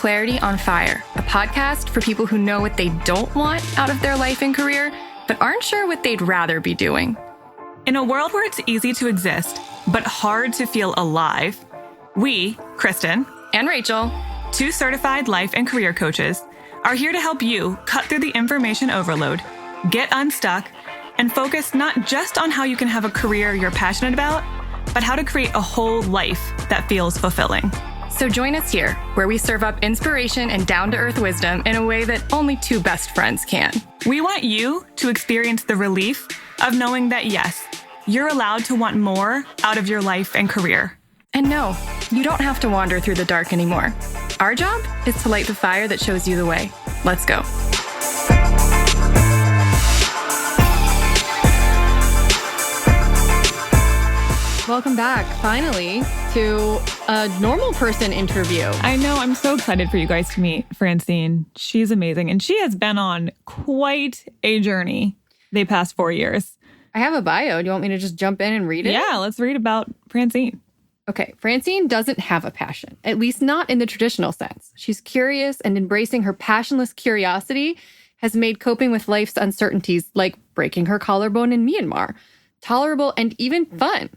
Clarity on Fire, a podcast for people who know what they don't want out of their life and career, but aren't sure what they'd rather be doing. In a world where it's easy to exist, but hard to feel alive, we, Kristen and Rachel, two certified life and career coaches, are here to help you cut through the information overload, get unstuck, and focus not just on how you can have a career you're passionate about, but how to create a whole life that feels fulfilling. So join us here, where we serve up inspiration and down-to-earth wisdom in a way that only two best friends can. We want you to experience the relief of knowing that, yes, you're allowed to want more out of your life and career. And no, you don't have to wander through the dark anymore. Our job is to light the fire that shows you the way. Let's go. Welcome back, finally, to a normal person interview. I know. I'm so excited for you guys to meet Francine. She's amazing. And she has been on quite a journey the past 4 years. I have a bio. Do you want me to just jump in and read it? Yeah, let's read about Francine. Okay, Francine doesn't have a passion, at least not in the traditional sense. She's curious, and embracing her passionless curiosity has made coping with life's uncertainties, like breaking her collarbone in Myanmar, tolerable and even fun.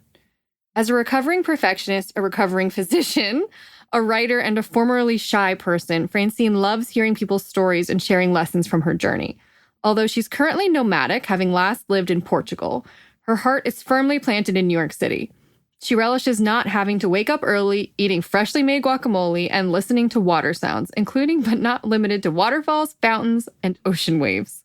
As a recovering perfectionist, a recovering physician, a writer, and a formerly shy person, Francine loves hearing people's stories and sharing lessons from her journey. Although she's currently nomadic, having last lived in Portugal, her heart is firmly planted in New York City. She relishes not having to wake up early, eating freshly made guacamole, and listening to water sounds, including but not limited to waterfalls, fountains, and ocean waves.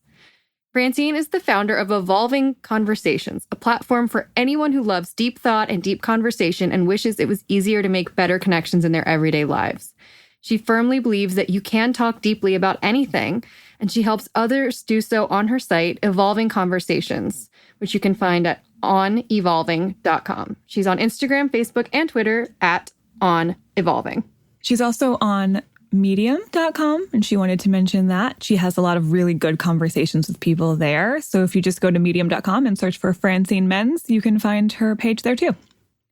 Francine is the founder of Evolving Conversations, a platform for anyone who loves deep thought and deep conversation and wishes it was easier to make better connections in their everyday lives. She firmly believes that you can talk deeply about anything, and she helps others do so on her site, Evolving Conversations, which you can find at onevolving.com. She's on Instagram, Facebook, and Twitter at onevolving. She's also on medium.com, and she wanted to mention that. She has a lot of really good conversations with people there. So if you just go to medium.com and search for Francine Mends, you can find her page there too.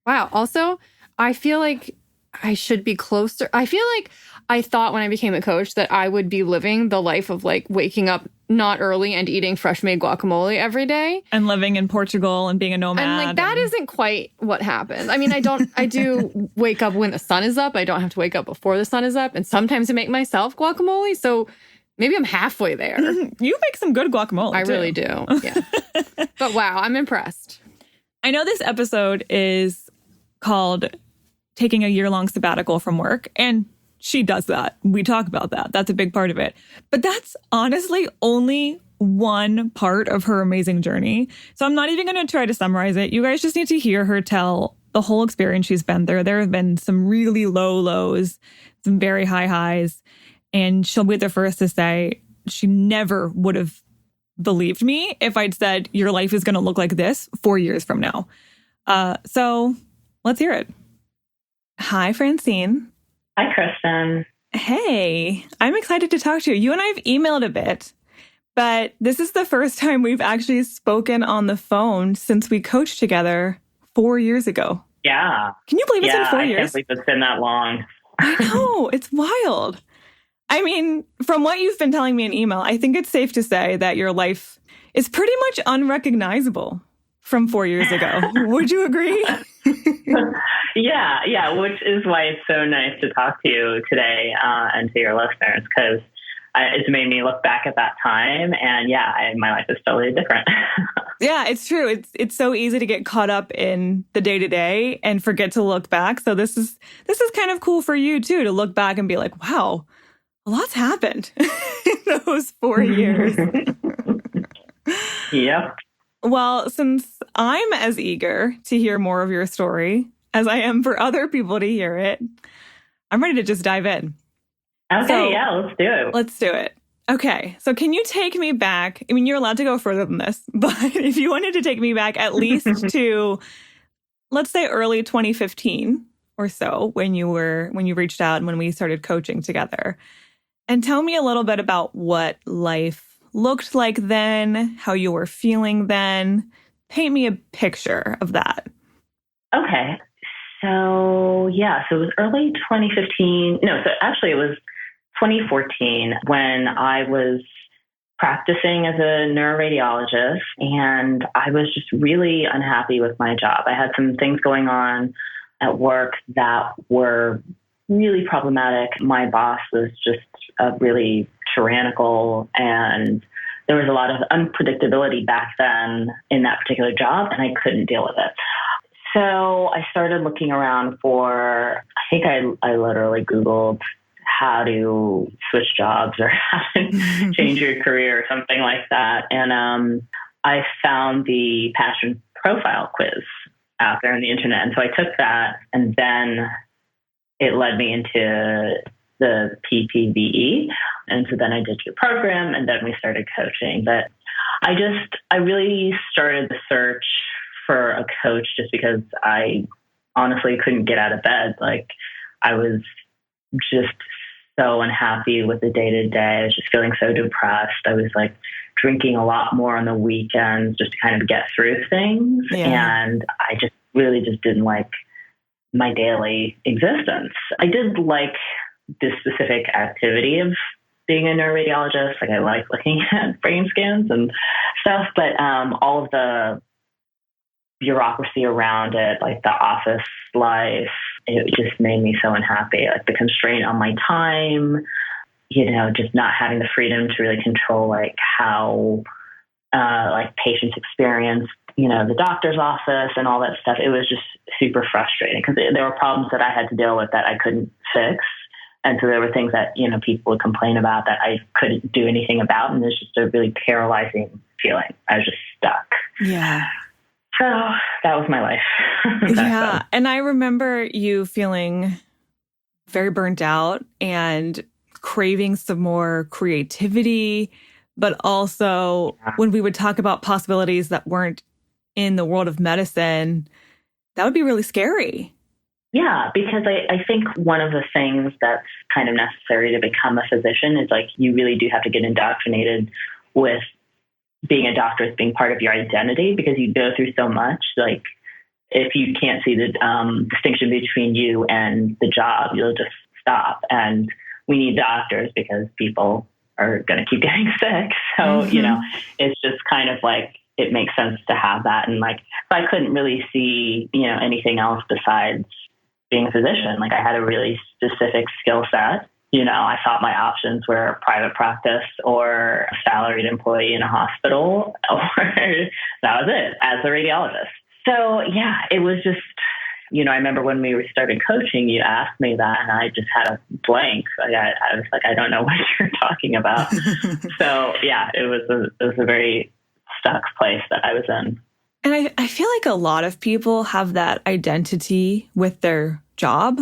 Wow. Also, I feel like I should be closer. I feel like I thought when I became a coach that I would be living the life of like waking up not early and eating fresh made guacamole every day. And living in Portugal and being a nomad. And like that isn't quite what happens. I mean, I do wake up when the sun is up. I don't have to wake up before the sun is up. And sometimes I make myself guacamole. So maybe I'm halfway there. You make some good guacamole. I really do. Yeah. But wow, I'm impressed. I know this episode is called Taking a Year-Long Sabbatical from Work. And she does that. We talk about that. That's a big part of it. But that's honestly only one part of her amazing journey. So I'm not even going to try to summarize it. You guys just need to hear her tell the whole experience she's been through. There have been some really low lows, some very high highs. And she'll be the first to say she never would have believed me if I'd said your life is going to look like this 4 years from now. So let's hear it. Hi, Francine. Hi, Kristen. Hey, I'm excited to talk to you. You and I have emailed a bit, but this is the first time we've actually spoken on the phone since we coached together 4 years ago. Yeah. Can you believe it's been 4 years? I can't believe it's been that long. I know. It's wild. I mean, from what you've been telling me in email, I think it's safe to say that your life is pretty much unrecognizable from 4 years ago. Would you agree? Yeah, which is why it's so nice to talk to you today and to your listeners, because it's made me look back at that time, and my life is totally different. Yeah, it's true. It's so easy to get caught up in the day-to-day and forget to look back. So this is kind of cool for you too, to look back and be like, wow, a lot's happened in those 4 years. Yep. Well, since I'm as eager to hear more of your story as I am for other people to hear it, I'm ready to just dive in. Okay, let's do it. Let's do it. Okay, so can you take me back? I mean, you're allowed to go further than this, but if you wanted to take me back at least to, let's say, early 2015 or so, when you reached out and when we started coaching together, and tell me a little bit about what life looked like then, how you were feeling then. Paint me a picture of that. Okay. So it was early 2015. No, so actually it was 2014 when I was practicing as a neuroradiologist, and I was just really unhappy with my job. I had some things going on at work that were really problematic. My boss was just really tyrannical, and there was a lot of unpredictability back then in that particular job, and I couldn't deal with it. So I started looking around for, I think I literally Googled how to switch jobs or how to change your career or something like that. And I found the passion profile quiz out there on the internet. And so I took that, and then it led me into the PPVE. And so then I did your program, and then we started coaching. But I really started the search for a coach just because I honestly couldn't get out of bed. Like, I was just so unhappy with the day-to-day. I was just feeling so depressed. I was like drinking a lot more on the weekends just to kind of get through things. Yeah. And I just really just didn't like my daily existence. I did like this specific activity of being a neuroradiologist. Like, I like looking at brain scans and stuff, but all of the bureaucracy around it, like the office life, it just made me so unhappy. Like the constraint on my time, just not having the freedom to really control like how like patients experience, the doctor's office and all that stuff. It was just super frustrating because there were problems that I had to deal with that I couldn't fix. And so there were things that, people would complain about that I couldn't do anything about. And it's just a really paralyzing feeling. I was just stuck. Yeah. So that was my life. Yeah. And I remember you feeling very burnt out and craving some more creativity, but also when we would talk about possibilities that weren't in the world of medicine, that would be really scary. Yeah, because I think one of the things that's kind of necessary to become a physician is like you really do have to get indoctrinated with being a doctor as being part of your identity, because you go through so much. Like, if you can't see the distinction between you and the job, you'll just stop. And we need doctors because people are going to keep getting sick. So, it's just kind of like, it makes sense to have that. And like, I couldn't really see, anything else besides being a physician. Like, I had a really specific skill set. I thought my options were private practice or a salaried employee in a hospital, or that was it as a radiologist. So yeah, it was just, I remember when we started coaching, you asked me that, and I just had a blank. Like, I was like, I don't know what you're talking about. So yeah, it was a very stuck place that I was in. And I feel like a lot of people have that identity with their job.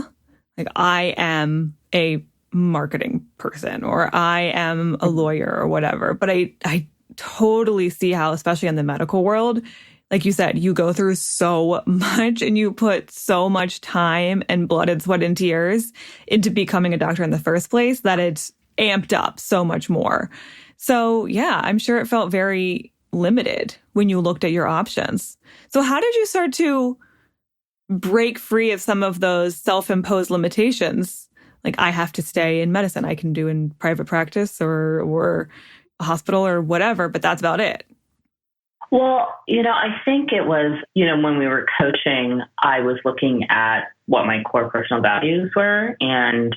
Like, I am a marketing person, or I am a lawyer, or whatever. But I totally see how, especially in the medical world, like you said, you go through so much and you put so much time and blood and sweat and tears into becoming a doctor in the first place that it's amped up so much more. So yeah, I'm sure it felt very limited when you looked at your options. So how did you start to break free of some of those self-imposed limitations? Like, I have to stay in medicine. I can do in private practice or a hospital or whatever, but that's about it. Well, I think it was, when we were coaching, I was looking at what my core personal values were. And,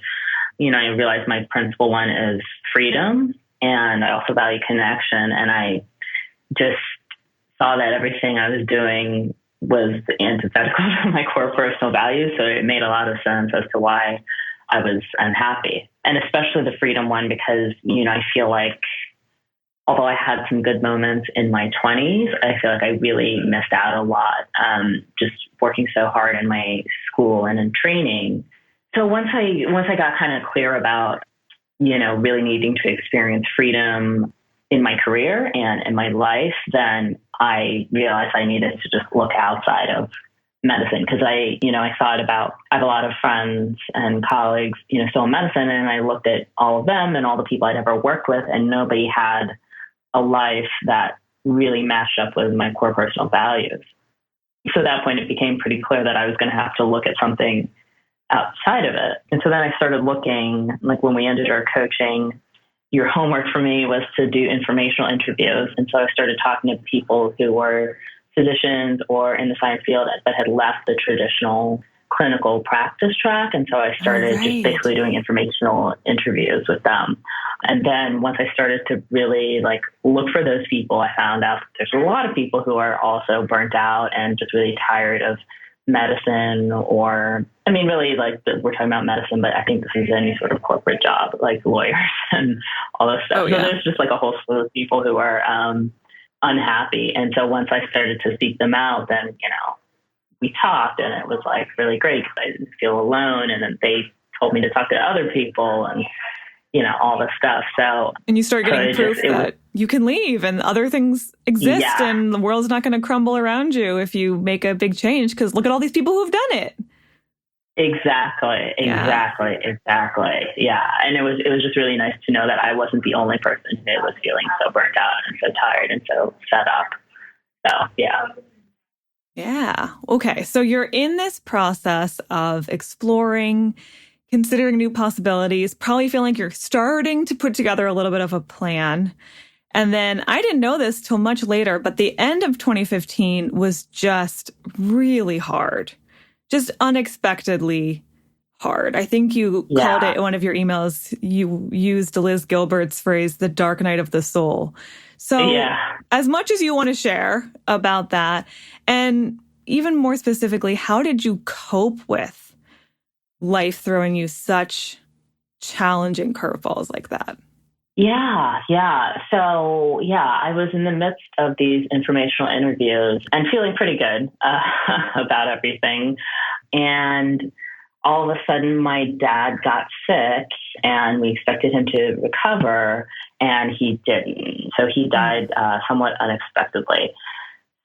I realized my principal one is freedom. And I also value connection. And I just saw that everything I was doing was antithetical to my core personal values. So it made a lot of sense as to why I was unhappy. And especially the freedom one, because, I feel like although I had some good moments in my 20s, I feel like I really missed out a lot, just working so hard in my school and in training. So once I got kind of clear about, really needing to experience freedom in my career and in my life, then I realized I needed to just look outside of medicine, because I thought about, I have a lot of friends and colleagues, still in medicine, and I looked at all of them and all the people I'd ever worked with, and nobody had a life that really matched up with my core personal values. So at that point, it became pretty clear that I was going to have to look at something outside of it. And so then I started looking, like when we ended our coaching, your homework for me was to do informational interviews. And so I started talking to people who were physicians or in the science field that had left the traditional clinical practice track. And so I started just basically doing informational interviews with them. And then once I started to really like look for those people, I found out that there's a lot of people who are also burnt out and just really tired of medicine, or, I mean, really like we're talking about medicine, but I think this is any sort of corporate job, like lawyers and all this stuff. So there's just like a whole slew of people who are unhappy. And so once I started to seek them out, then, we talked, and it was like really great because I didn't feel alone. And then they told me to talk to other people and, all this stuff. So, and you start getting proof that you can leave and other things exist and the world's not going to crumble around you if you make a big change, because look at all these people who've done it. Exactly. Yeah. And it was just really nice to know that I wasn't the only person who was feeling so burnt out and so tired and so fed up. So, yeah. Yeah. Okay. So you're in this process of exploring, considering new possibilities, probably feeling like you're starting to put together a little bit of a plan. And then I didn't know this till much later, but the end of 2015 was just really hard, just unexpectedly hard. I think you called it in one of your emails, you used Liz Gilbert's phrase, the dark night of the soul. So as much as you want to share about that, and even more specifically, how did you cope with life throwing you such challenging curveballs like that? Yeah. So, I was in the midst of these informational interviews and feeling pretty good about everything. And all of a sudden, my dad got sick, and we expected him to recover, and he didn't. So he died somewhat unexpectedly.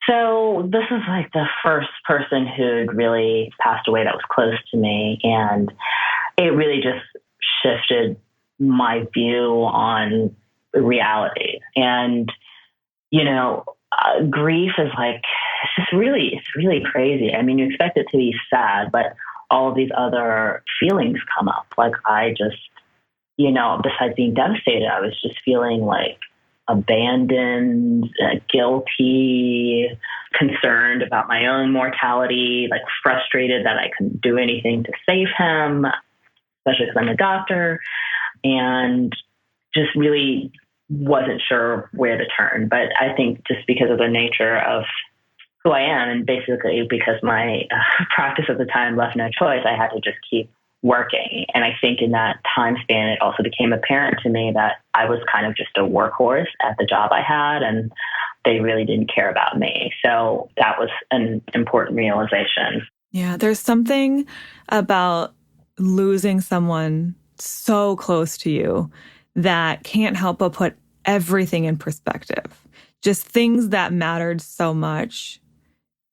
So this is like the first person who'd really passed away that was close to me. And it really just shifted my view on reality. And, grief is like, it's really crazy. I mean, you expect it to be sad, but all of these other feelings come up. Like I just, besides being devastated, I was just feeling like abandoned, guilty, concerned about my own mortality, like frustrated that I couldn't do anything to save him, especially because I'm a doctor, and just really wasn't sure where to turn. But I think just because of the nature of who I am, and basically because my practice at the time left no choice, I had to just keep working. And I think in that time span, it also became apparent to me that I was kind of just a workhorse at the job I had, and they really didn't care about me. So that was an important realization. Yeah, there's something about losing someone so close to you that can't help but put everything in perspective. Just things that mattered so much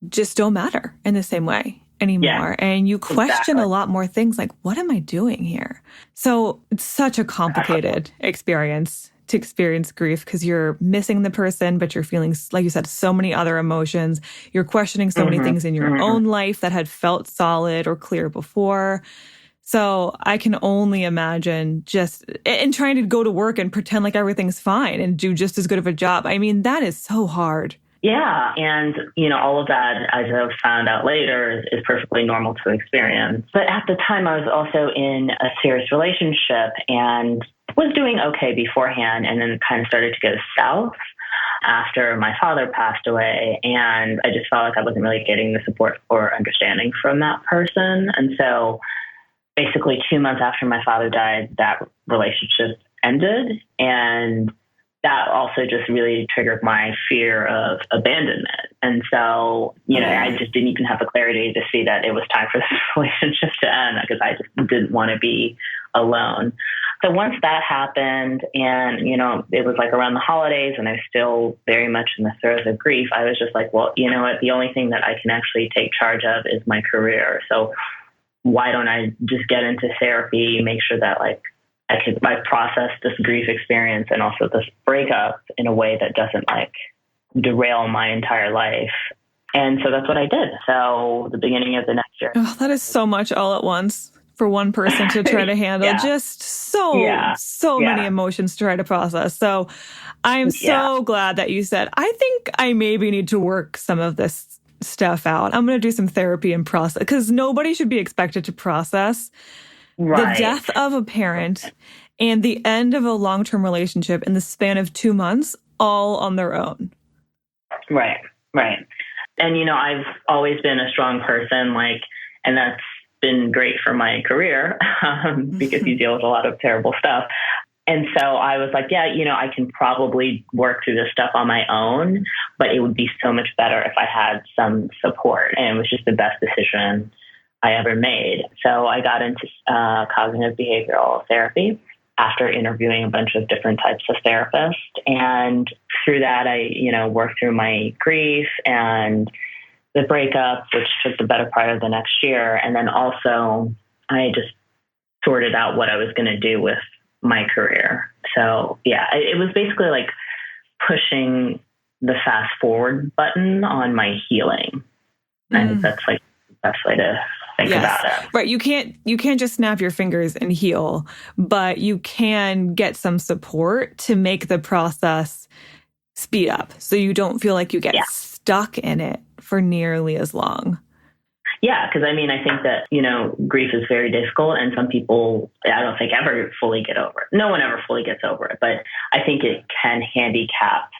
just don't matter in the same way anymore. And you question a lot more things like, what am I doing here? So it's such a complicated experience to experience grief because you're missing the person, but you're feeling, like you said, so many other emotions. You're questioning so many things in your own life that had felt solid or clear before. So I can only imagine just and trying to go to work and pretend like everything's fine and do just as good of a job. I mean, that is so hard. Yeah. And, all of that, as I've found out later, is perfectly normal to experience. But at the time, I was also in a serious relationship and was doing okay beforehand, and then kind of started to go south after my father passed away. And I just felt like I wasn't really getting the support or understanding from that person. And so basically 2 months after my father died, that relationship ended. And that also just really triggered my fear of abandonment. And so, I just didn't even have the clarity to see that it was time for this relationship to end because I just didn't want to be alone. So once that happened and, it was like around the holidays and I was still very much in the throes of grief, I was just like, well, you know what? The only thing that I can actually take charge of is my career. So why don't I just get into therapy, make sure that I process this grief experience and also this breakup in a way that doesn't derail my entire life. And so that's what I did. So the beginning of the next year. Oh, that is so much all at once. for one person to try to handle. Yeah. Just so many emotions to try to process. So I'm so glad that you said, I think I maybe need to work some of this stuff out. I'm going to do some therapy and process, because nobody should be expected to process the death of a parent and the end of a long-term relationship in the span of 2 months, all on their own. Right. And, you know, I've always been a strong person, and that's been great for my career because you deal with a lot of terrible stuff. And so I was like, yeah, you know, I can probably work through this stuff on my own, but it would be so much better if I had some support. And it was just the best decision I ever made. So I got into cognitive behavioral therapy after interviewing a bunch of different types of therapists. And through that, I, you know, worked through my grief and the breakup, which took the better part of the next year. And then also I just sorted out what I was going to do with my career. So yeah, it was basically like pushing the fast forward button on my healing. And that's like the best way to think about it. Right. You can't just snap your fingers and heal, but you can get some support to make the process speed up so you don't feel like you get stuck in it for nearly as long. Yeah, because I mean, I think that, you know, grief is very difficult, and some people, I don't think, ever fully get over it. No one ever fully gets over it, but I think it can handicap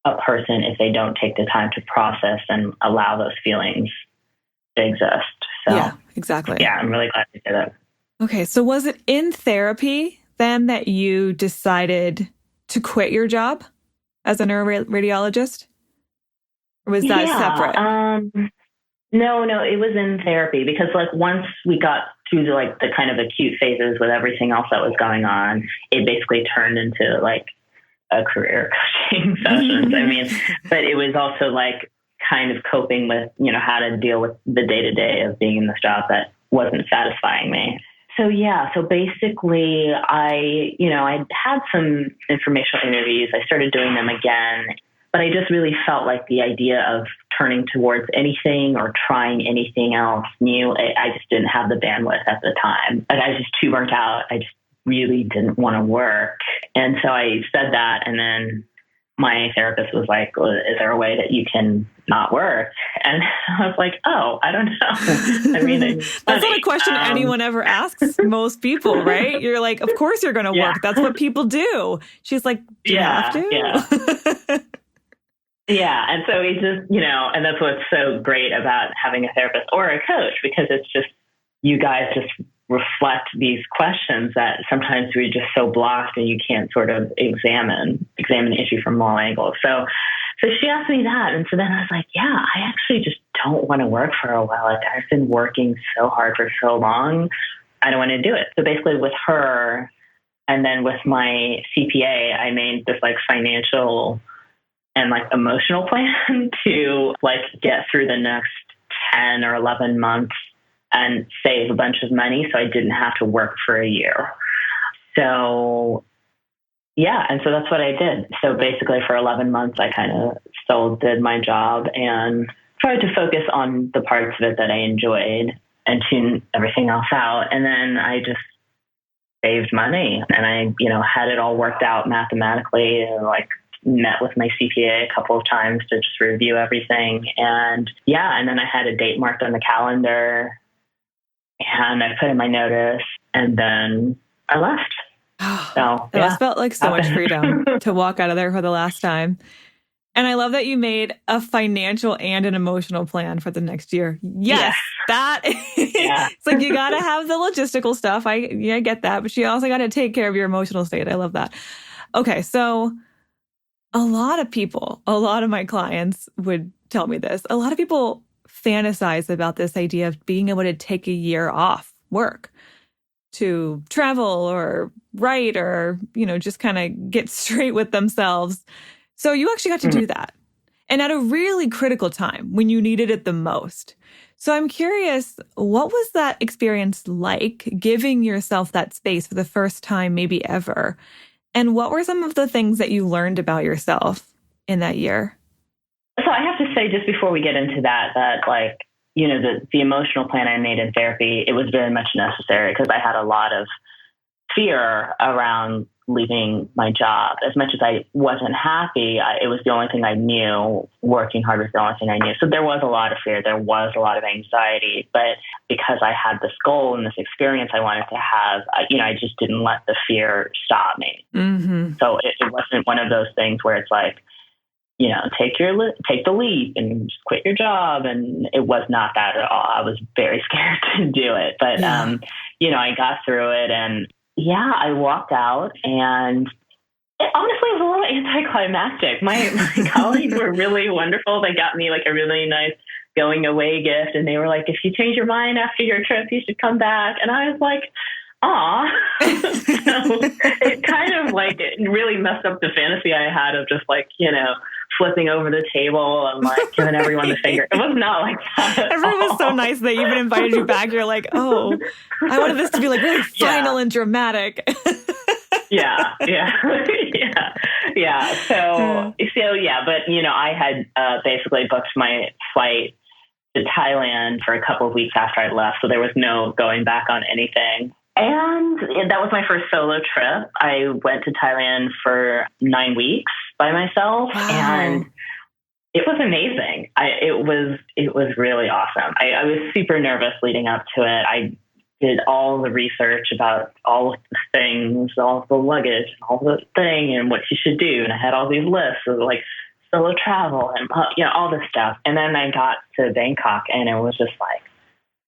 a person if they don't take the time to process and allow those feelings to exist. So, yeah, exactly. Yeah, I'm really glad you did it. Okay, so was it in therapy then that you decided to quit your job as a neuroradiologist? Or was that separate? No, it was in therapy because like once we got through the kind of acute phases with everything else that was going on, it basically turned into like a career coaching sessions. I mean, but it was also like kind of coping with, you know, how to deal with the day-to-day of being in this job that wasn't satisfying me. So so basically I had some informational interviews. I started doing them again. But I just really felt like the idea of turning towards anything or trying anything else new, I just didn't have the bandwidth at the time. Like I was just too burnt out. I just really didn't want to work. And so I said that. And then my therapist was like, well, is there a way that you can not work? And I was like, oh, I don't know. I mean, that's not a question anyone ever asks most people, right? You're like, of course you're going to work. That's what people do. She's like, do you have to? Yeah. Yeah. And so we just, you know, and that's what's so great about having a therapist or a coach, because it's just, you guys just reflect these questions that sometimes we're just so blocked and you can't sort of examine the issue from all angles. So she asked me that. And so then I was like, yeah, I actually just don't want to work for a while. Like I've been working so hard for so long. I don't want to do it. So basically with her and then with my CPA, I made this like financial and like emotional plan to like get through the next 10 or 11 months and save a bunch of money so I didn't have to work for a year. So yeah, and so that's what I did. So basically for 11 months, I kind of still did my job and tried to focus on the parts of it that I enjoyed and tune everything else out. And then I just saved money and I, you know, had it all worked out mathematically and like met with my CPA a couple of times to just review everything. And and then I had a date marked on the calendar and I put in my notice and then I left. So it must felt like so much freedom to walk out of there for the last time. And I love that you made a financial and an emotional plan for the next year. Yes, that it's like you got to have the logistical stuff. I get that, but you also got to take care of your emotional state. I love that. Okay, so a lot of my clients would tell me this. A lot of people fantasize about this idea of being able to take a year off work to travel or write or, you know, just kind of get straight with themselves. So you actually got to do that. And at a really critical time when you needed it the most. So I'm curious, what was that experience like, giving yourself that space for the first time, maybe ever? And what were some of the things that you learned about yourself in that year? So I have to say, just before we get into that like the emotional plan I made in therapy, it was very much necessary because I had a lot of fear around leaving my job. As much as I wasn't happy, it was the only thing I knew. Working hard was the only thing I knew. So there was a lot of fear. There was a lot of anxiety. But because I had this goal and this experience I wanted to have, I just didn't let the fear stop me. Mm-hmm. So it wasn't one of those things where it's like, take the leap and just quit your job. And it was not that at all. I was very scared to do it. But, I got through it, and I walked out, and it honestly was a little anticlimactic. My colleagues were really wonderful. They got me like a really nice going away gift, and they were like, if you change your mind after your trip, you should come back. And I was like, aw. So it kind of like it really messed up the fantasy I had of just like, flipping over the table and like giving everyone the finger. It was not like that. Everyone was so nice. They even invited you back. You're like, oh, I wanted this to be like really final and dramatic. Yeah. So, but I had basically booked my flight to Thailand for a couple of weeks after I left. So there was no going back on anything. And that was my first solo trip. I went to Thailand for 9 weeks by myself. Wow. And it was amazing. It was really awesome. I was super nervous leading up to it. I did all the research about all of the things, all of the luggage, all the thing, and what you should do. And I had all these lists of like solo travel and all this stuff. And then I got to Bangkok, and it was just like,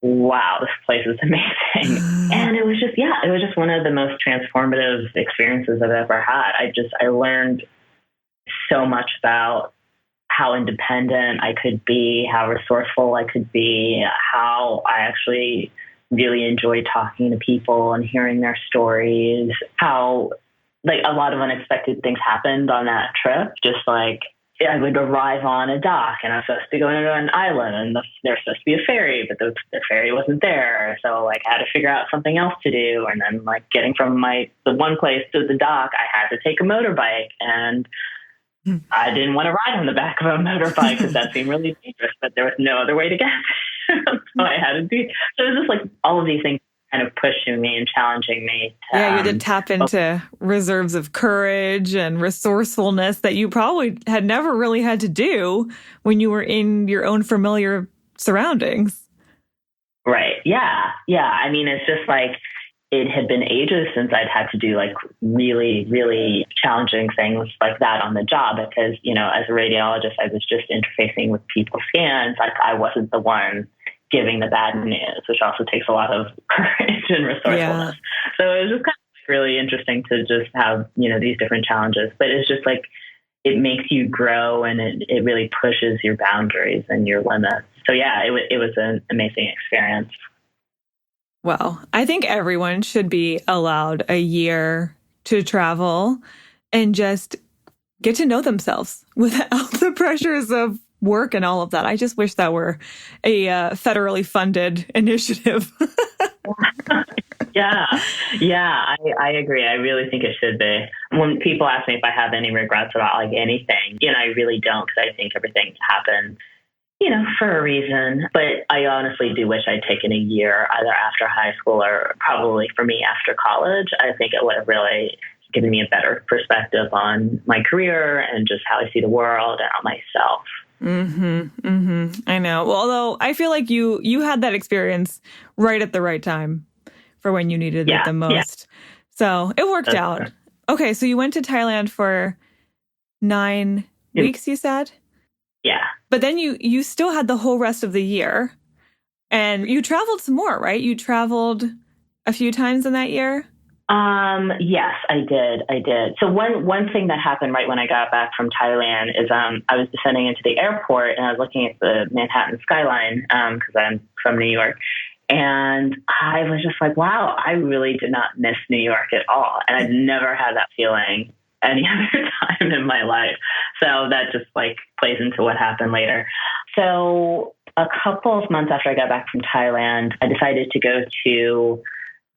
wow, this place is amazing. And it was just one of the most transformative experiences I've ever had. I learned so much about how independent I could be, how resourceful I could be, how I actually really enjoy talking to people and hearing their stories, how like a lot of unexpected things happened on that trip. Just like I would arrive on a dock, and I was supposed to go into an island, and there's supposed to be a ferry, but the ferry wasn't there. So like I had to figure out something else to do. And then like getting from the one place to the dock, I had to take a motorbike, and I didn't want to ride on the back of a motorbike because that seemed really dangerous, but there was no other way to get there. So I had to do. So it was just like all of these things kind of pushing me and challenging me. You had to tap into reserves of courage and resourcefulness that you probably had never really had to do when you were in your own familiar surroundings. Right. Yeah. I mean, it's just like it had been ages since I'd had to do like really, really challenging things like that on the job because, as a radiologist, I was just interfacing with people's scans. Like I wasn't the one giving the bad news, which also takes a lot of courage and resourcefulness. Yeah. So it was just kind of really interesting to just have, these different challenges, but it's just like, it makes you grow and it really pushes your boundaries and your limits. So yeah, it was an amazing experience. Well, I think everyone should be allowed a year to travel and just get to know themselves without the pressures of work and all of that. I just wish that were a federally funded initiative. Yeah, I agree. I really think it should be. When people ask me if I have any regrets about like anything, I really don't because I think everything happened, for a reason. But I honestly do wish I'd taken a year either after high school or probably for me after college. I think it would have really given me a better perspective on my career and just how I see the world and on myself. I know. Well, although I feel like you had that experience right at the right time for when you needed it the most. Yeah. So it worked out. Fair. Okay. So you went to Thailand for 9 weeks, you said? Yeah. But then you still had the whole rest of the year and you traveled some more, right? You traveled a few times in that year? Yes, I did. So one thing that happened right when I got back from Thailand is, I was descending into the airport and I was looking at the Manhattan skyline, cause I'm from New York. And I was just like, wow, I really did not miss New York at all. And I've never had that feeling any other time in my life. So that just like plays into what happened later. So a couple of months after I got back from Thailand, I decided to go to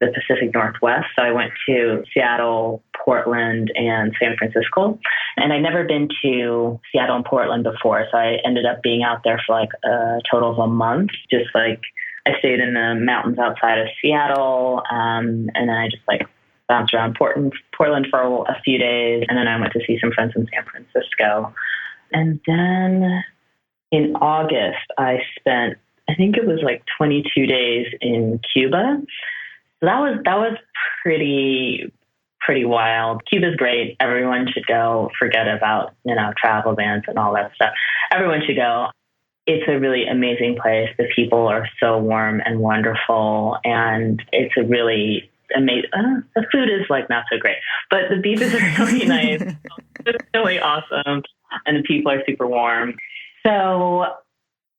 the Pacific Northwest. So I went to Seattle, Portland, and San Francisco. And I'd never been to Seattle and Portland before. So I ended up being out there for like a total of a month. Just like I stayed in the mountains outside of Seattle. And then I just like bounced around Portland for a few days. And then I went to see some friends in San Francisco. And then in August, I spent, I think it was like 22 days in Cuba. So that was pretty wild. Cuba's great. Everyone should go. Forget about, travel bans and all that stuff. Everyone should go. It's a really amazing place. The people are so warm and wonderful. And it's a really amazing, the food is like not so great, but the beaches are really nice. It's really awesome. And the people are super warm. So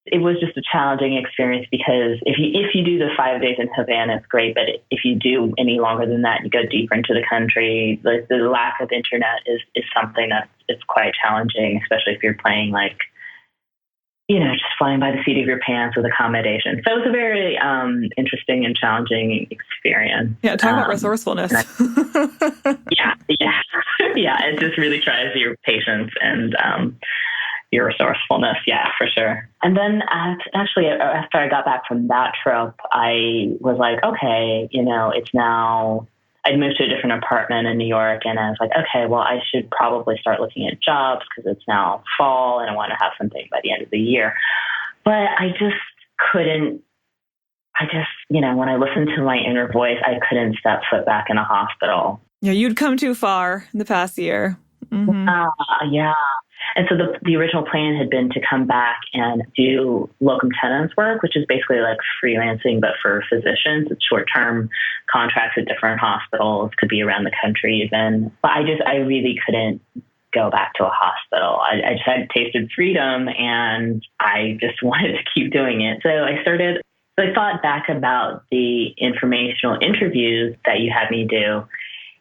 it was just a challenging experience because if you do the 5 days in Havana, it's great. But if you do any longer than that, you go deeper into the country. The lack of internet is something that is quite challenging, especially if you're playing like, just flying by the seat of your pants with accommodation. So it was a very interesting and challenging experience. Yeah, talk about resourcefulness. Yeah. It just really tries your patience and your resourcefulness. Yeah, for sure. And then actually, after I got back from that trip, I was like, okay, it's now, I'd moved to a different apartment in New York, and I was like, okay, well, I should probably start looking at jobs because it's now fall and I want to have something by the end of the year. But I just couldn't, when I listened to my inner voice, I couldn't step foot back in a hospital. Yeah, you'd come too far in the past year. Mm-hmm. Yeah. And so the original plan had been to come back and do locum tenens work, which is basically like freelancing, but for physicians. It's short-term contracts at different hospitals, could be around the country even. But I really couldn't go back to a hospital. I just had tasted freedom and I just wanted to keep doing it. So I thought back about the informational interviews that you had me do.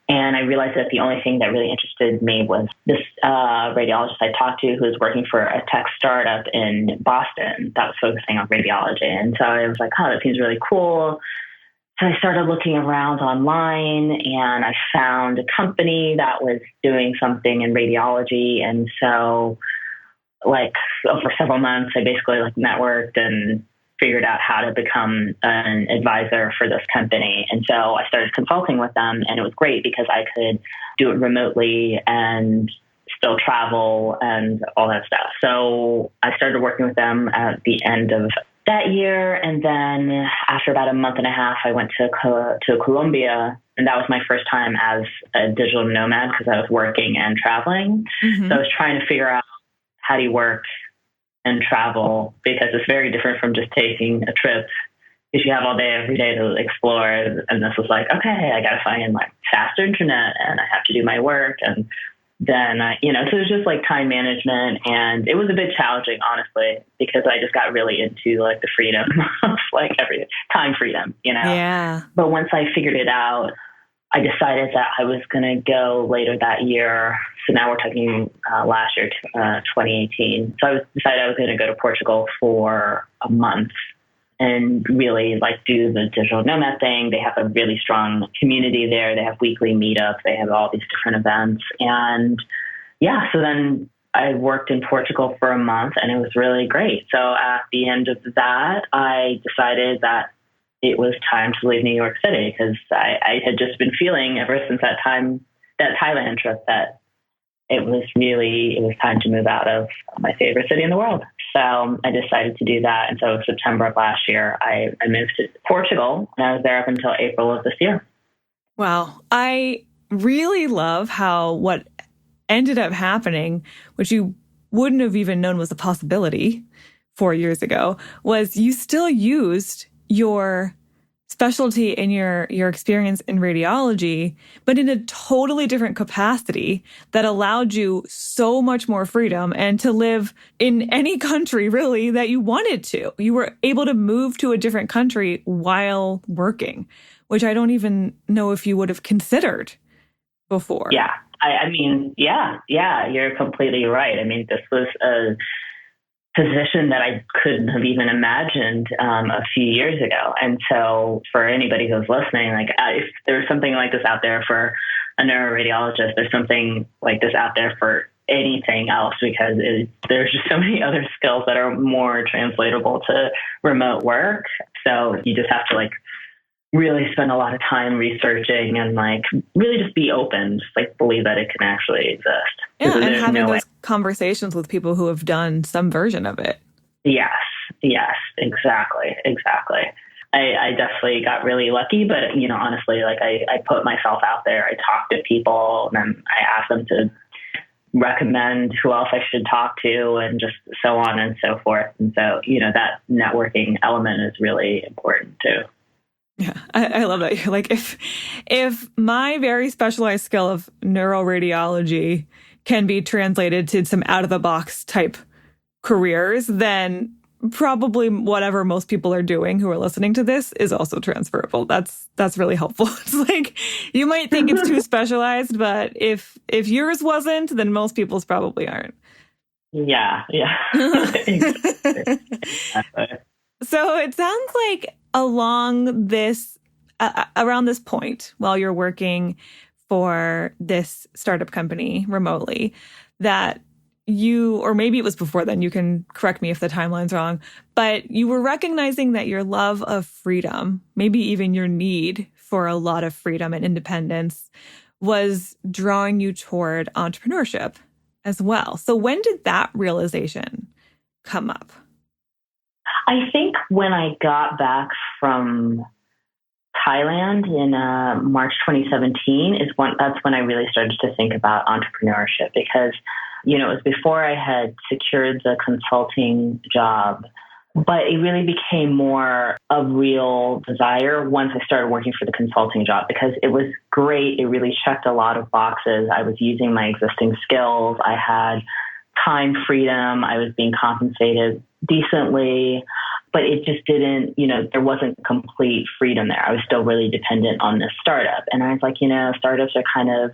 And I realized that the only thing that really interested me was this radiologist I talked to who was working for a tech startup in Boston that was focusing on radiology. And so I was like, oh, that seems really cool. So I started looking around online and I found a company that was doing something in radiology. And so over several months, I basically networked and figured out how to become an advisor for this company. And so I started consulting with them, and it was great because I could do it remotely and still travel and all that stuff. So I started working with them at the end of that year. And then after about a month and a half, I went to Colombia, and that was my first time as a digital nomad because I was working and traveling. Mm-hmm. So I was trying to figure out how do you work and travel, because it's very different from just taking a trip because you have all day, every day to explore. And this was like, okay, I got to find faster internet and I have to do my work. And then, so it was just time management, and it was a bit challenging, honestly, because I just got really into the freedom of every time freedom, Yeah. But once I figured it out, I decided that I was going to go later that year. So now we're talking last year, 2018. So I decided I was going to go to Portugal for a month and really do the digital nomad thing. They have a really strong community there. They have weekly meetups. They have all these different events. And yeah, so then I worked in Portugal for a month, and it was really great. So at the end of that, I decided that it was time to leave New York City because I had just been feeling ever since that Thailand trip, that it was time to move out of my favorite city in the world. So I decided to do that. And so September of last year, I moved to Portugal, and I was there up until April of this year. Wow. I really love how what ended up happening, which you wouldn't have even known was a possibility 4 years ago, was you still used your specialty and your experience in radiology, but in a totally different capacity that allowed you so much more freedom and to live in any country really that you wanted to. You were able to move to a different country while working, which I don't even know if you would have considered before. Yeah. I mean, you're completely right. I mean, this was a position that I couldn't have even imagined a few years ago. And so for anybody who's listening, if there's something like this out there for a neuroradiologist, there's something like this out there for anything else because there's just so many other skills that are more translatable to remote work. So you just have to like really spend a lot of time researching and like really just be open, just like believe that it can actually exist. Yeah, and having those conversations with people who have done some version of it. Yes, exactly. I definitely got really lucky, but you know, honestly, like I put myself out there. I talked to people, and then I asked them to recommend who else I should talk to, and just so on and so forth. And so, you know, that networking element is really important too. Yeah, I love that. You're like, if my very specialized skill of neuroradiology can be translated to some out of the box type careers, then probably whatever most people are doing who are listening to this is also transferable. That's really helpful. It's like, you might think it's too specialized, but if yours wasn't, then most people's probably aren't. Yeah. Exactly. So it sounds like around this point, while you're working for this startup company remotely, that you, or maybe it was before then, you can correct me if the timeline's wrong, but you were recognizing that your love of freedom, maybe even your need for a lot of freedom and independence, was drawing you toward entrepreneurship as well. So when did that realization come up? I think when I got back from Thailand in March 2017 that's when I really started to think about entrepreneurship, because you know, it was before I had secured the consulting job, but it really became more a real desire once I started working for the consulting job, because it was great. It really checked a lot of boxes. I was using my existing skills. I had time freedom. I was being compensated decently, but it just didn't, you know, there wasn't complete freedom there. I was still really dependent on this startup. And I was like, you know, startups are kind of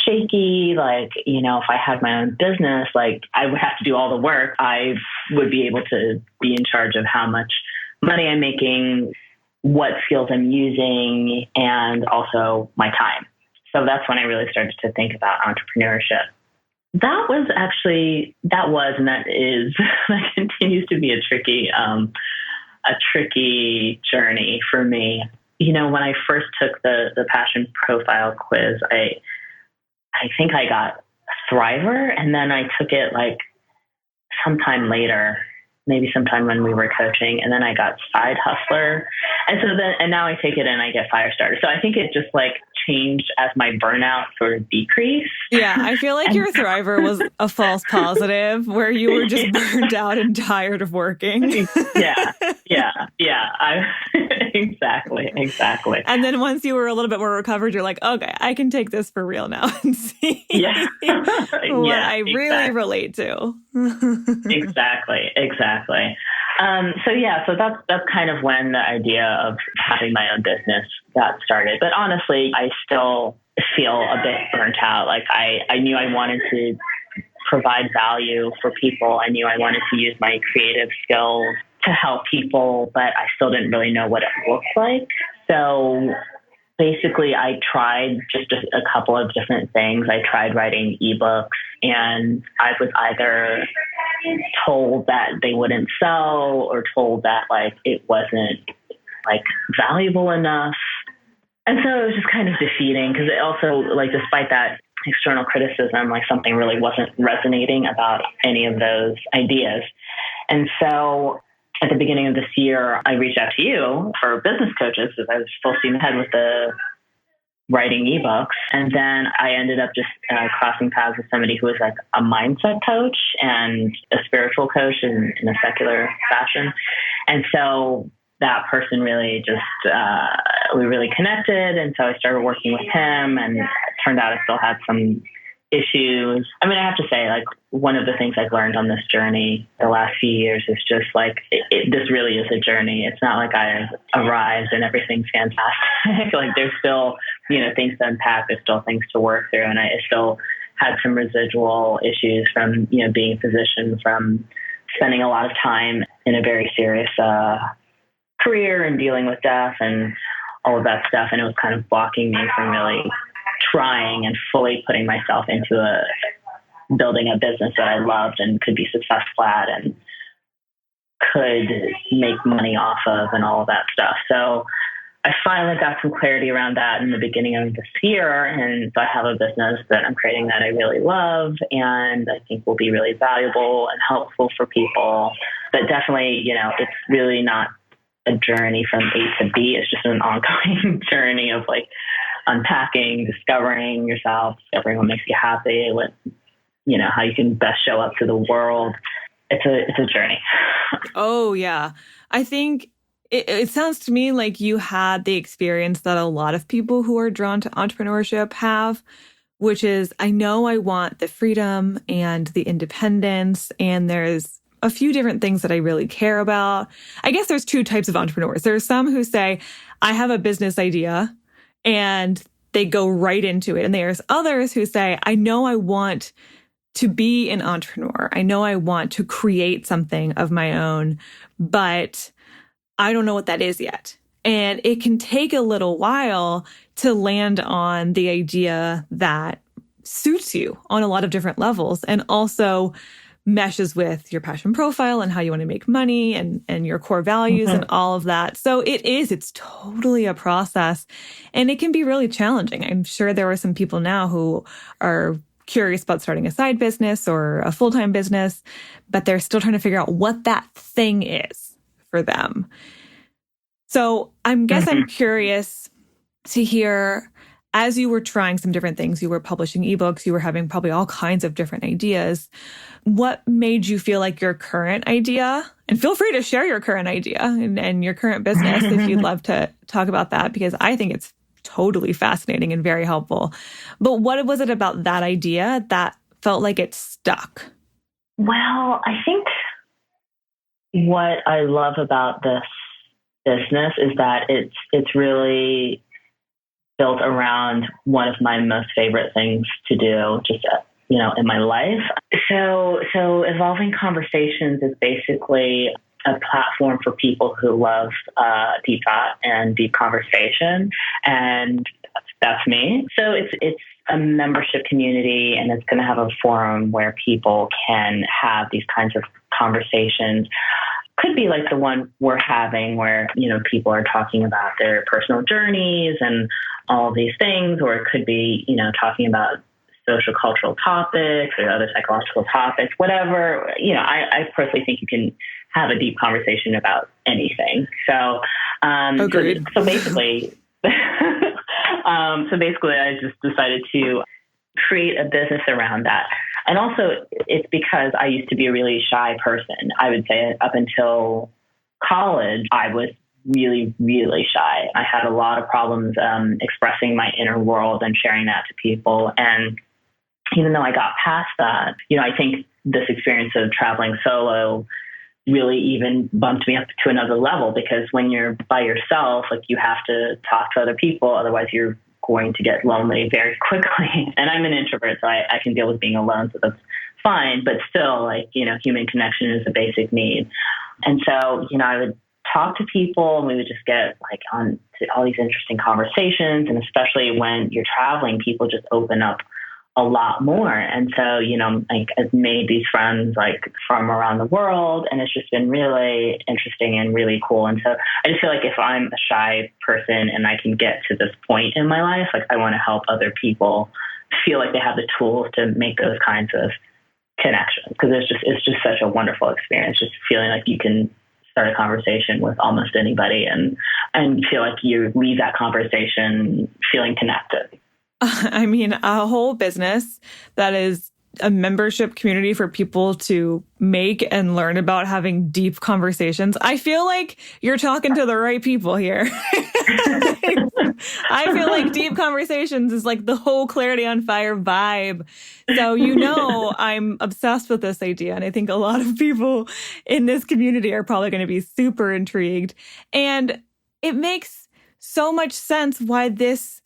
shaky. Like, you know, if I had my own business, like I would have to do all the work. I would be able to be in charge of how much money I'm making, what skills I'm using, and also my time. So that's when I really started to think about entrepreneurship. That continues to be a tricky journey for me. You know, when I first took the passion profile quiz, I think I got Thriver, and then I took it like sometime later, maybe sometime when we were coaching, and then I got Side Hustler. And now I take it and I get Firestarter. So I think it just like changed as my burnout sort of decreased. Yeah, I feel like your Thriver was a false positive where you were just burned out and tired of working. Yeah. Exactly. And then once you were a little bit more recovered, you're like, okay, I can take this for real now and see what I really relate to. Exactly. So that's kind of when the idea of having my own business got started. But honestly, I still feel a bit burnt out. Like I knew I wanted to provide value for people. I knew I wanted to use my creative skills to help people, but I still didn't really know what it looked like. So basically, I tried just a couple of different things. I tried writing ebooks, and I was either told that they wouldn't sell or told that like it wasn't like valuable enough. And so it was just kind of defeating, because it also, like, despite that external criticism, like something really wasn't resonating about any of those ideas. And so at the beginning of this year, I reached out to you for business coaches because I was full steam ahead with the writing ebooks. And then I ended up just crossing paths with somebody who was like a mindset coach and a spiritual coach in a secular fashion. And so that person really just, we really connected. And so I started working with him, and it turned out I still had some issues. I mean, I have to say, like, one of the things I've learned on this journey the last few years is just like, this really is a journey. It's not like I've arrived and everything's fantastic. Like, there's still, things to unpack. There's still things to work through. And I still had some residual issues from, being a physician, from spending a lot of time in a very serious career and dealing with death and all of that stuff. And it was kind of blocking me from really trying and fully putting myself into building a business that I loved and could be successful at and could make money off of and all of that stuff. So I finally got some clarity around that in the beginning of this year. And so I have a business that I'm creating that I really love and I think will be really valuable and helpful for people. But definitely, it's really not a journey from A to B. It's just an ongoing journey of like unpacking, discovering yourself, discovering what makes you happy, how you can best show up to the world. It's a journey. Oh, yeah. I think it sounds to me like you had the experience that a lot of people who are drawn to entrepreneurship have, which is, I know I want the freedom and the independence, and there's a few different things that I really care about. I guess there's two types of entrepreneurs. There's some who say, I have a business idea, and they go right into it. And there's others who say, I know I want to be an entrepreneur. I know I want to create something of my own, but I don't know what that is yet. And it can take a little while to land on the idea that suits you on a lot of different levels and also meshes with your passion profile and how you want to make money and your core values and all of that. So it's totally a process, and it can be really challenging. I'm sure there are some people now who are curious about starting a side business or a full-time business, but they're still trying to figure out what that thing is for them. So I'm curious to hear, as you were trying some different things, you were publishing ebooks, you were having probably all kinds of different ideas. What made you feel like your current idea, and feel free to share your current idea and your current business if you'd love to talk about that, because I think it's totally fascinating and very helpful. But what was it about that idea that felt like it stuck? Well, I think what I love about this business is that it's really built around one of my most favorite things to do, just in my life. So Evolving Conversations is basically a platform for people who love deep thought and deep conversation, and that's me. So it's a membership community, and it's going to have a forum where people can have these kinds of conversations. Could be like the one we're having, where people are talking about their personal journeys and all these things, or it could be talking about social cultural topics or other psychological topics, whatever. I personally think you can have a deep conversation about anything. So, Agreed. So basically, I just decided to create a business around that. And also, it's because I used to be a really shy person. I would say up until college, I was really, really shy. I had a lot of problems expressing my inner world and sharing that to people. And even though I got past that, I think this experience of traveling solo really even bumped me up to another level, because when you're by yourself, like, you have to talk to other people. Otherwise, you're going to get lonely very quickly. And I'm an introvert, so I can deal with being alone. So that's fine. But still, human connection is a basic need. And so, I would talk to people, and we would just get on to all these interesting conversations. And especially when you're traveling, people just open up a lot more. And so, I've made these friends from around the world, and it's just been really interesting and really cool. And so I just feel like if I'm a shy person and I can get to this point in my life, I want to help other people feel like they have the tools to make those kinds of connections. Because it's just such a wonderful experience, just feeling like you can start a conversation with almost anybody and feel like you leave that conversation feeling connected. I mean, a whole business that is a membership community for people to make and learn about having deep conversations. I feel like you're talking to the right people here. I feel like deep conversations is like the whole Clarity on Fire vibe. So, I'm obsessed with this idea. And I think a lot of people in this community are probably going to be super intrigued. And it makes so much sense why this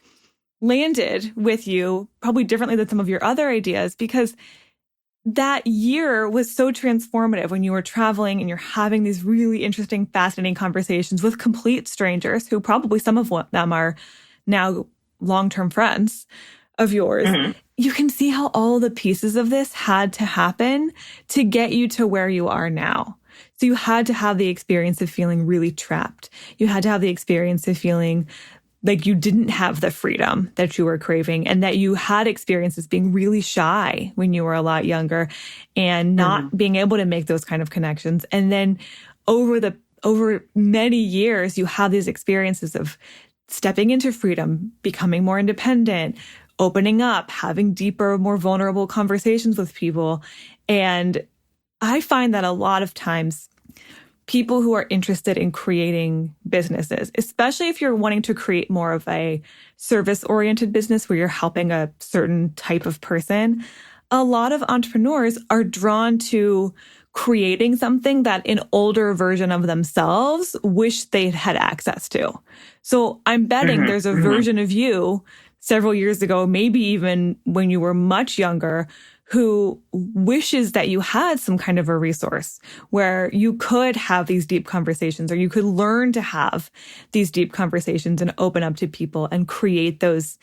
landed with you probably differently than some of your other ideas, because that year was so transformative when you were traveling and you're having these really interesting, fascinating conversations with complete strangers who probably some of them are now long-term friends of yours. Mm-hmm. you can see how all the pieces of this had to happen to get you to where you are now. So you had to have the experience of feeling really trapped. You had to have the experience of feeling like you didn't have the freedom that you were craving, and that you had experiences being really shy when you were a lot younger and not being able to make those kind of connections. And then over many years, you have these experiences of stepping into freedom, becoming more independent, opening up, having deeper, more vulnerable conversations with people. And I find that a lot of times people who are interested in creating businesses, especially if you're wanting to create more of a service-oriented business where you're helping a certain type of person, a lot of entrepreneurs are drawn to creating something that an older version of themselves wish they had access to. So I'm betting there's a version of you several years ago, maybe even when you were much younger, who wishes that you had some kind of a resource where you could have these deep conversations, or you could learn to have these deep conversations and open up to people and create those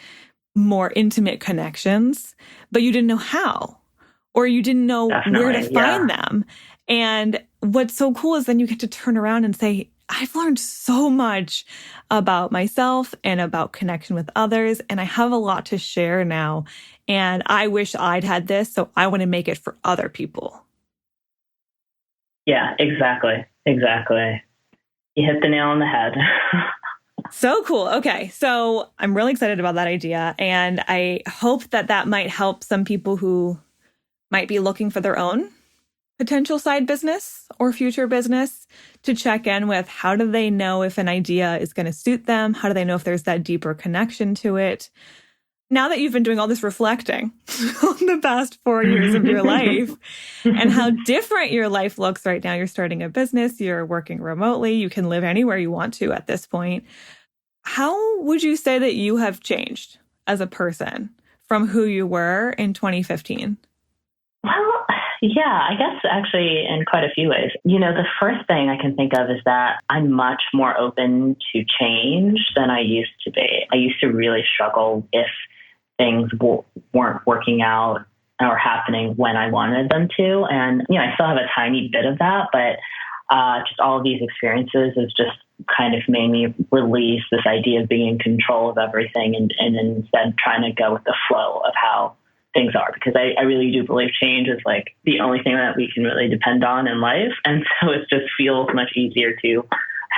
more intimate connections, but you didn't know how, or you didn't know where to find them. And what's so cool is then you get to turn around and say, I've learned so much about myself and about connection with others, and I have a lot to share now. And I wish I'd had this, so I want to make it for other people. Yeah, exactly. Exactly. You hit the nail on the head. So cool. Okay. So I'm really excited about that idea. And I hope that that might help some people who might be looking for their own potential side business or future business to check in with how do they know if an idea is going to suit them? How do they know if there's that deeper connection to it? Now that you've been doing all this reflecting on the past 4 years of your life and how different your life looks right now, you're starting a business, you're working remotely, you can live anywhere you want to at this point. How would you say that you have changed as a person from who you were in 2015? Well, yeah, I guess actually in quite a few ways. You know, the first thing I can think of is that I'm much more open to change than I used to be. I used to really struggle if things weren't working out or happening when I wanted them to. And, you know, I still have a tiny bit of that, but just all of these experiences has just kind of made me release this idea of being in control of everything and instead trying to go with the flow of how things are, because I really do believe change is like the only thing that we can really depend on in life. And so it just feels much easier to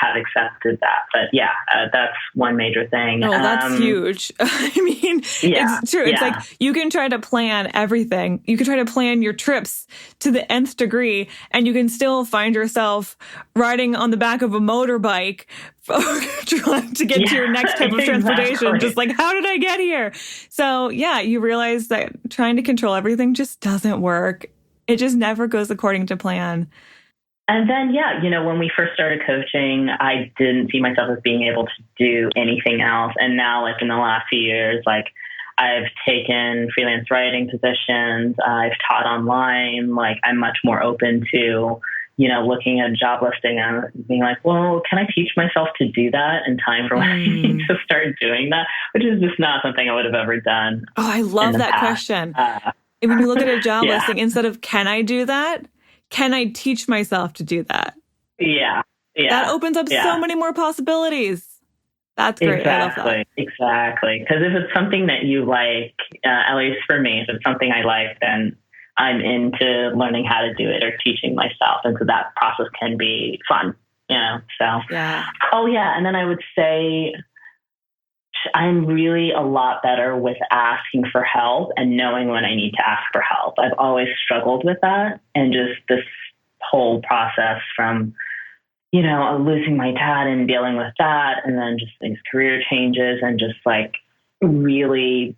have accepted that. But yeah, that's one major thing. Oh, that's huge. I mean, it's true. It's like you can try to plan everything. You can try to plan your trips to the nth degree, and you can still find yourself riding on the back of a motorbike trying to get to your next type of transportation. Exactly. Just like, how did I get here? So yeah, you realize that trying to control everything just doesn't work. It just never goes according to plan. And then, yeah, you know, when we first started coaching, I didn't see myself as being able to do anything else. And now, like in the last few years, like I've taken freelance writing positions, I've taught online, like I'm much more open to, you know, looking at a job listing and being like, well, can I teach myself to do that in time for when I need to start doing that? Which is just not something I would have ever done. Oh, I love that question. When you look at a job listing, instead of can I do that? Can I teach myself to do that? Yeah. That opens up so many more possibilities. That's great. Exactly. I love that. Exactly. Because if it's something that you like, at least for me, if it's something I like, then I'm into learning how to do it or teaching myself. And so that process can be fun, you know? So, Oh, yeah. And then I would say I'm really a lot better with asking for help and knowing when I need to ask for help. I've always struggled with that. And just this whole process from, you know, losing my dad and dealing with that, and then just these career changes and just like really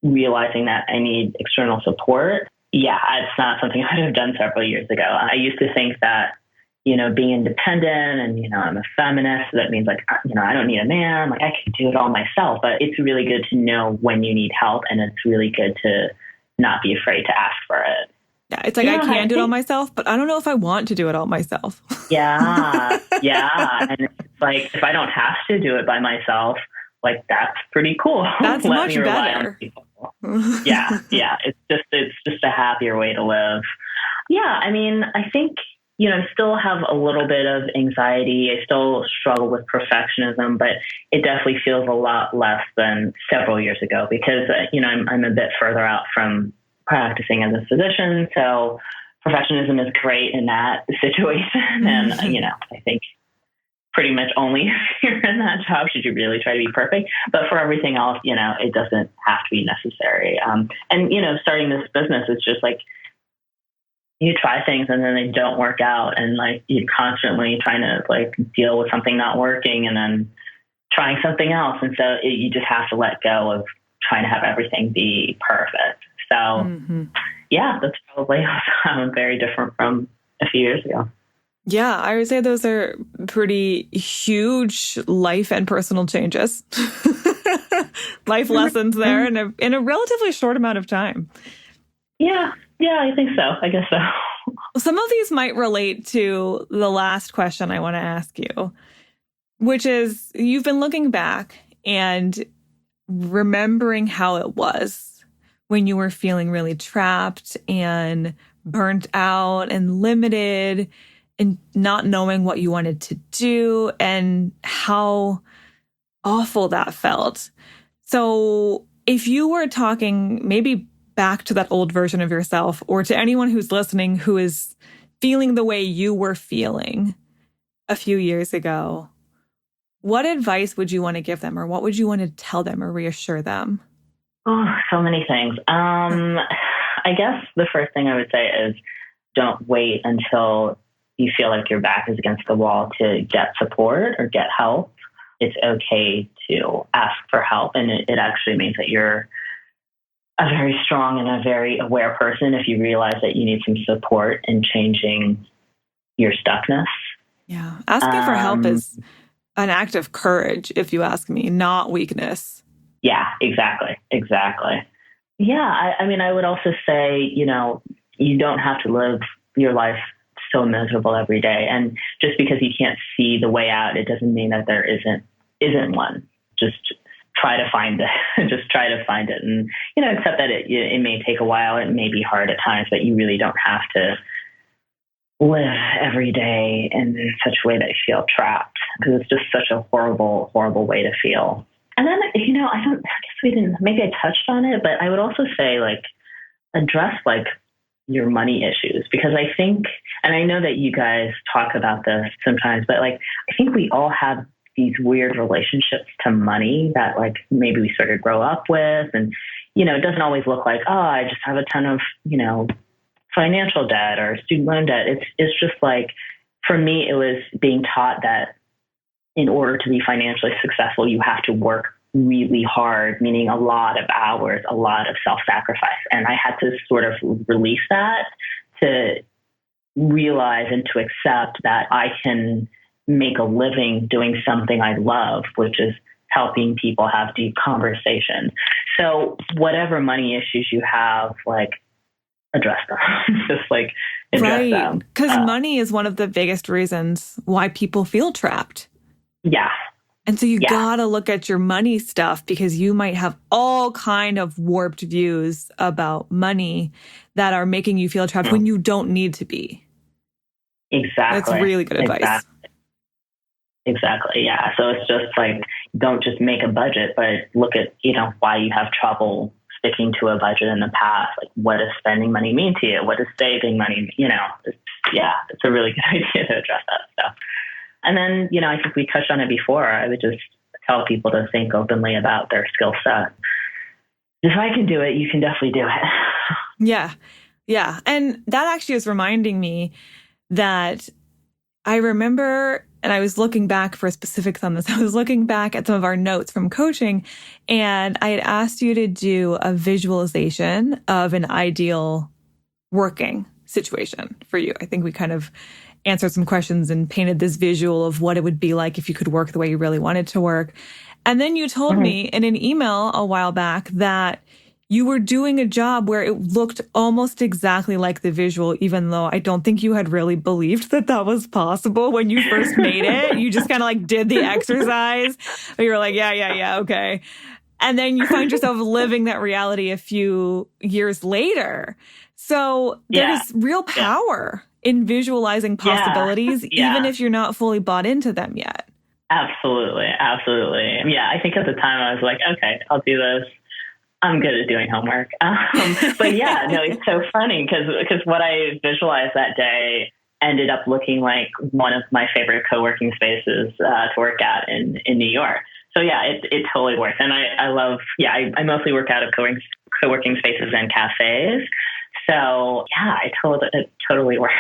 realizing that I need external support. Yeah, it's not something I would have done several years ago. I used to think that, you know, being independent and, you know, I'm a feminist. So that means like, you know, I don't need a man. Like I can do it all myself. But it's really good to know when you need help. And it's really good to not be afraid to ask for it. Yeah, it's like I can do it all myself, but I don't know if I want to do it all myself. Yeah. And it's like, if I don't have to do it by myself, like that's pretty cool. That's much better. Yeah. It's just a happier way to live. Yeah. I mean, I think, I still have a little bit of anxiety. I still struggle with perfectionism, but it definitely feels a lot less than several years ago because, I'm a bit further out from practicing as a physician. So perfectionism is great in that situation. And, I think pretty much only if you're in that job should you really try to be perfect. But for everything else, it doesn't have to be necessary. And starting this business, it's just like you try things and then they don't work out. And like you're constantly trying to like deal with something not working and then trying something else. And so you just have to let go of trying to have everything be perfect. So yeah, that's probably very different from a few years ago. Yeah, I would say those are pretty huge life and personal changes. Life lessons there in a relatively short amount of time. Yeah, I think so. I guess so. Some of these might relate to the last question I want to ask you, which is you've been looking back and remembering how it was when you were feeling really trapped and burnt out and limited and not knowing what you wanted to do and how awful that felt. So if you were talking maybe back to that old version of yourself or to anyone who's listening who is feeling the way you were feeling a few years ago, what advice would you want to give them or what would you want to tell them or reassure them? Oh, so many things. I guess the first thing I would say is don't wait until you feel like your back is against the wall to get support or get help. It's okay to ask for help. And it actually means that you're a very strong and a very aware person if you realize that you need some support in changing your stuckness. Yeah. Asking for help is an act of courage, if you ask me, not weakness. Yeah, exactly. Yeah. I mean, I would also say, you don't have to live your life so miserable every day. And just because you can't see the way out, it doesn't mean that there isn't one. Just try to find it. Just try to find it. And, accept that it may take a while. It may be hard at times, but you really don't have to live every day in such a way that you feel trapped because it's just such a horrible, horrible way to feel. And then, I guess maybe I touched on it, but I would also say address your money issues, because I think, and I know that you guys talk about this sometimes, but I think we all have these weird relationships to money that maybe we sort of grow up with. And, it doesn't always look like, oh, I just have a ton of, financial debt or student loan debt. It's just for me, it was being taught that in order to be financially successful, you have to work really hard, meaning a lot of hours, a lot of self-sacrifice. And I had to sort of release that to realize and to accept that I can make a living doing something I love, which is helping people have deep conversations. So whatever money issues you have, address them. Just address them. Because money is one of the biggest reasons why people feel trapped. Yeah. And so you gotta look at your money stuff because you might have all kind of warped views about money that are making you feel trapped when you don't need to be. Exactly. That's really good advice. Exactly. Yeah. So it's just don't just make a budget, but look at, why you have trouble sticking to a budget in the past. What does spending money mean to you? What does saving money, it's a really good idea to address that stuff. And then, I think we touched on it before. I would just tell people to think openly about their skill set. If I can do it, you can definitely do it. Yeah. And that actually is reminding me that I remember, and I was looking back for specifics on this. I was looking back at some of our notes from coaching, and I had asked you to do a visualization of an ideal working situation for you. I think we kind of answered some questions and painted this visual of what it would be like if you could work the way you really wanted to work. And then you told me in an email a while back that you were doing a job where it looked almost exactly like the visual, even though I don't think you had really believed that that was possible when you first made it. You just kind of did the exercise. But you were like, yeah, okay. And then you find yourself living that reality a few years later. So there's real power in visualizing possibilities, even if you're not fully bought into them yet. Absolutely. Absolutely. Yeah, I think at the time I was like, okay, I'll do this. I'm good at doing homework. But yeah, no, it's so funny because what I visualized that day ended up looking like one of my favorite co-working spaces to work at in New York. So yeah, it totally works. And I love, I mostly work out of co-working spaces and cafes. So yeah, it totally works.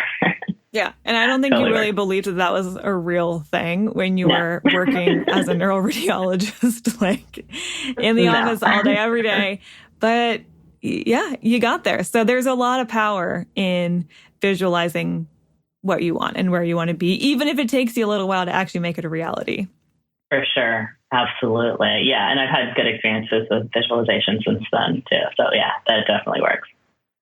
Yeah. And I don't think you really believed that was a real thing when you were working as a neuroradiologist, like in the office all day, every day. But yeah, you got there. So there's a lot of power in visualizing what you want and where you want to be, even if it takes you a little while to actually make it a reality. For sure. Absolutely. Yeah. And I've had good experiences with visualization since then too. So yeah, that definitely works.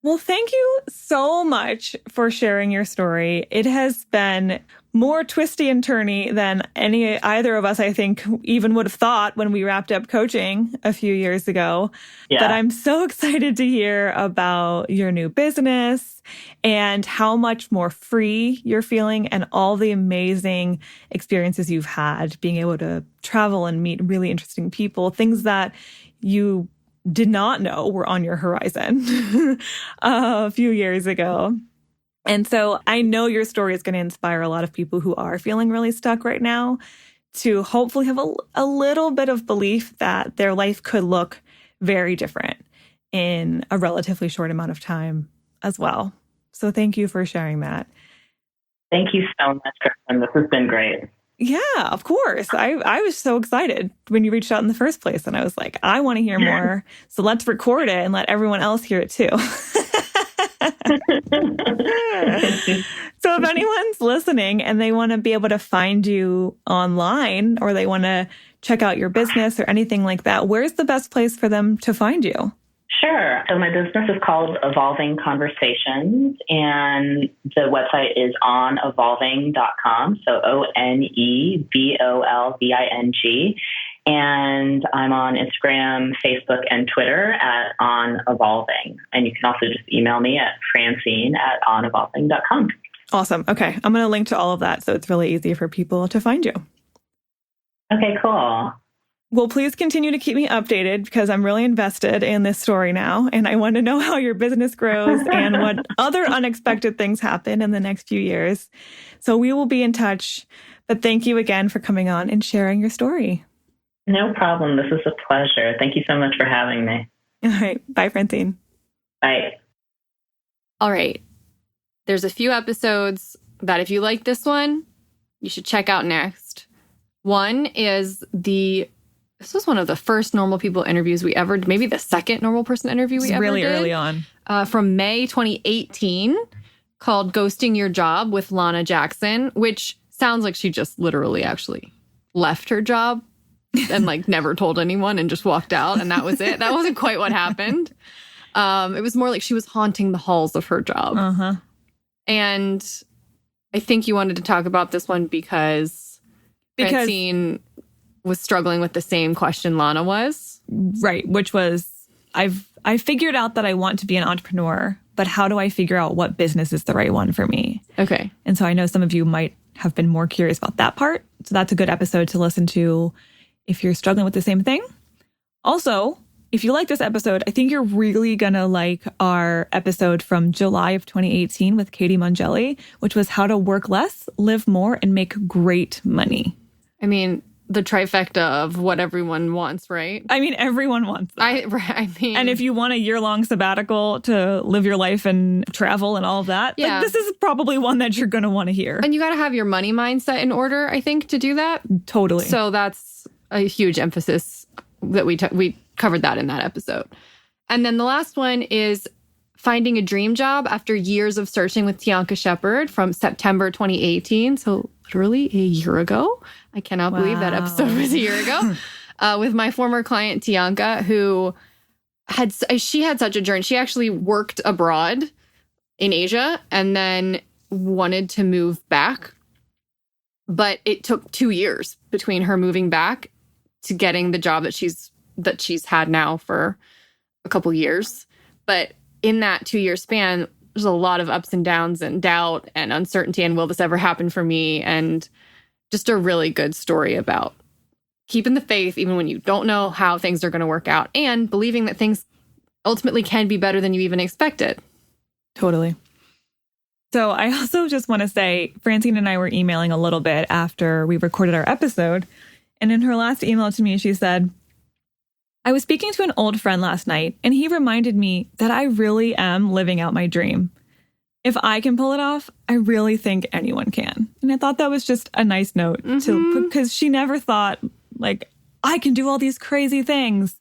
Well, thank you so much for sharing your story. It has been more twisty and turny than either of us, I think, even would have thought when we wrapped up coaching a few years ago. Yeah. But I'm so excited to hear about your new business and how much more free you're feeling and all the amazing experiences you've had, being able to travel and meet really interesting people, things that you did not know were on your horizon a few years ago. And so I know your story is going to inspire a lot of people who are feeling really stuck right now to hopefully have a little bit of belief that their life could look very different in a relatively short amount of time as well. So thank you for sharing that. Thank you so much, Kristen. This has been great. Yeah, of course. I was so excited when you reached out in the first place. And I was like, I want to hear more. So let's record it and let everyone else hear it too. So if anyone's listening and they want to be able to find you online or they want to check out your business or anything like that, where's the best place for them to find you? Sure. So my business is called Evolving Conversations, and the website is onevolving.com. So ONEVOLVING. And I'm on Instagram, Facebook, and Twitter at onevolving. And you can also just email me at Francine at onevolving.com. Awesome. Okay. I'm going to link to all of that so it's really easy for people to find you. Okay, cool. Well, please continue to keep me updated because I'm really invested in this story now. And I want to know how your business grows and what other unexpected things happen in the next few years. So we will be in touch. But thank you again for coming on and sharing your story. No problem. This is a pleasure. Thank you so much for having me. All right. Bye, Francine. Bye. All right. There's a few episodes that if you like this one, you should check out next. One is this was one of the first normal people interviews we ever did, maybe the second normal person interview we ever did. Really early on. From May 2018, called Ghosting Your Job with Lana Jackson, which sounds like she just literally actually left her job and like never told anyone and just walked out. And that was it. That wasn't quite what happened. It was more like she was haunting the halls of her job. Uh-huh. And I think you wanted to talk about this one because Francine was struggling with the same question Lana was. Right, which was, I figured out that I want to be an entrepreneur, but how do I figure out what business is the right one for me? Okay. And so I know some of you might have been more curious about that part. So that's a good episode to listen to if you're struggling with the same thing. Also, if you like this episode, I think you're really going to like our episode from July of 2018 with Katie Mongelli, which was how to work less, live more, and make great money. I mean, the trifecta of what everyone wants, right? I mean, everyone wants that. I mean, and if you want a year-long sabbatical to live your life and travel and all of that, yeah, like, this is probably one that you're going to want to hear. And you got to have your money mindset in order, I think, to do that. Totally. So that's a huge emphasis that we covered that in that episode. And then the last one is finding a dream job after years of searching with Tianka Shepard from September 2018. So literally a year ago. I cannot believe that episode was a year ago. With my former client, Tianka, who had such a journey. She actually worked abroad in Asia and then wanted to move back. But it took 2 years between her moving back to getting the job that she's that she's had now for a couple years. But in that 2-year span, there's a lot of ups and downs and doubt and uncertainty. And will this ever happen for me? And just a really good story about keeping the faith, even when you don't know how things are going to work out, and believing that things ultimately can be better than you even expected. Totally. So I also just want to say, Francine and I were emailing a little bit after we recorded our episode. And in her last email to me, she said, I was speaking to an old friend last night, and he reminded me that I really am living out my dream. If I can pull it off, I really think anyone can. And I thought that was just a nice note to, because she never thought like, I can do all these crazy things.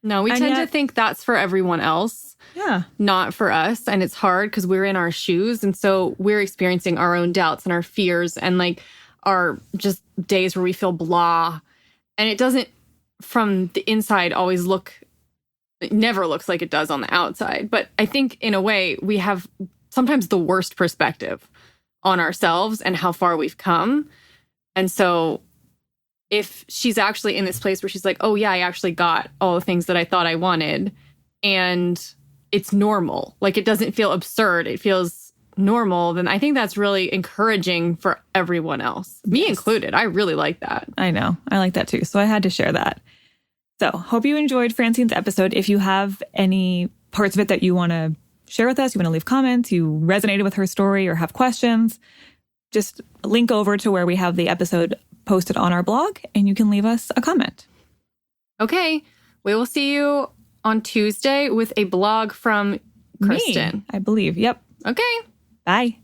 No, we tend to think that's for everyone else. Yeah. Not for us. And it's hard because we're in our shoes. And so we're experiencing our own doubts and our fears and like our just days where we feel blah. And it doesn't from the inside always it never looks like it does on the outside. But I think in a way we have sometimes the worst perspective on ourselves and how far we've come. And so if she's actually in this place where she's like, oh yeah, I actually got all the things that I thought I wanted, and it's normal, like it doesn't feel absurd, it feels normal, then I think that's really encouraging for everyone else, me included. I really like that. I know. I like that too. So I had to share that. So hope you enjoyed Francine's episode. If you have any parts of it that you want to share with us, you want to leave comments, you resonated with her story or have questions, just link over to where we have the episode posted on our blog and you can leave us a comment. Okay. We will see you on Tuesday with a blog from Kristen. Me, I believe. Yep. Okay. Bye.